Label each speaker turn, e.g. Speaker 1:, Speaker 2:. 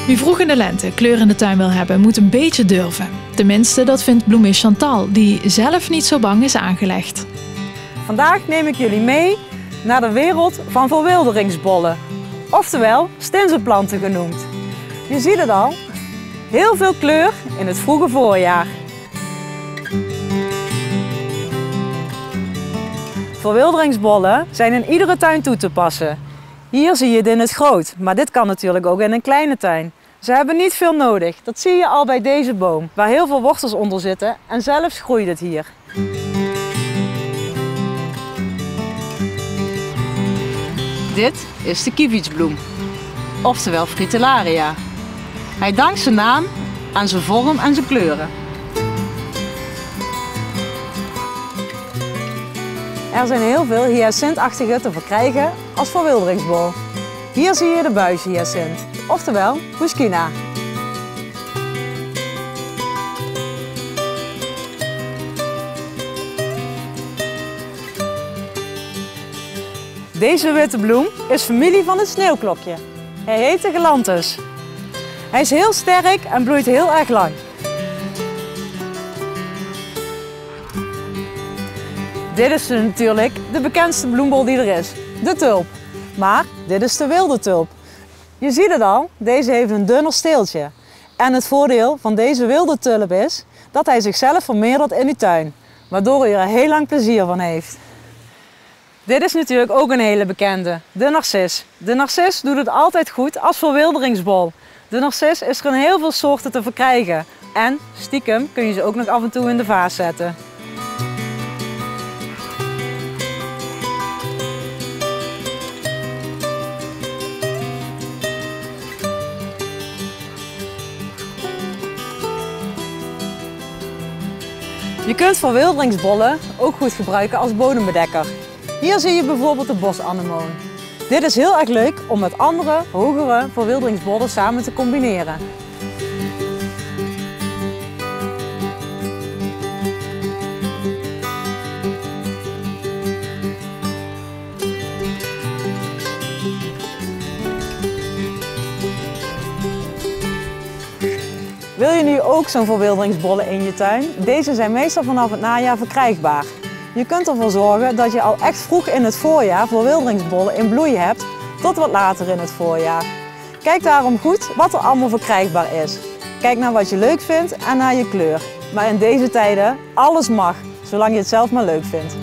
Speaker 1: Wie vroeg in de lente kleur in de tuin wil hebben, moet een beetje durven. Tenminste, dat vindt bloemist Chantal, die zelf niet zo bang is aangelegd.
Speaker 2: Vandaag neem ik jullie mee naar de wereld van verwilderingsbollen. Oftewel stinzenplanten genoemd. Je ziet het al, heel veel kleur in het vroege voorjaar. Verwilderingsbollen zijn in iedere tuin toe te passen. Hier zie je het in het groot, maar dit kan natuurlijk ook in een kleine tuin. Ze hebben niet veel nodig, dat zie je al bij deze boom, waar heel veel wortels onder zitten en zelfs groeit het hier. Dit is de kievitsbloem, oftewel Fritillaria. Hij dankt zijn naam aan zijn vorm en zijn kleuren. Er zijn heel veel hyacintachtige te verkrijgen als verwilderingsbol. Hier zie je de buishyacint, oftewel Puschkina. Deze witte bloem is familie van het sneeuwklokje. Hij heet de Galanthus. Hij is heel sterk en bloeit heel erg lang. Dit is natuurlijk de bekendste bloembol die er is, de tulp. Maar dit is de wilde tulp. Je ziet het al, deze heeft een dunner steeltje. En het voordeel van deze wilde tulp is dat hij zichzelf vermeerdert in uw tuin. Waardoor u er heel lang plezier van heeft. Dit is natuurlijk ook een hele bekende, de narcis. De narcis doet het altijd goed als verwilderingsbol. De narcis is er in heel veel soorten te verkrijgen. En stiekem kun je ze ook nog af en toe in de vaas zetten. Je kunt verwilderingsbollen ook goed gebruiken als bodembedekker. Hier zie je bijvoorbeeld de bosanemoon. Dit is heel erg leuk om met andere, hogere verwilderingsbollen samen te combineren. Wil je nu ook zo'n verwilderingsbollen in je tuin? Deze zijn meestal vanaf het najaar verkrijgbaar. Je kunt ervoor zorgen dat je al echt vroeg in het voorjaar verwilderingsbollen in bloei hebt, tot wat later in het voorjaar. Kijk daarom goed wat er allemaal verkrijgbaar is. Kijk naar wat je leuk vindt en naar je kleur. Maar in deze tijden, alles mag, zolang je het zelf maar leuk vindt.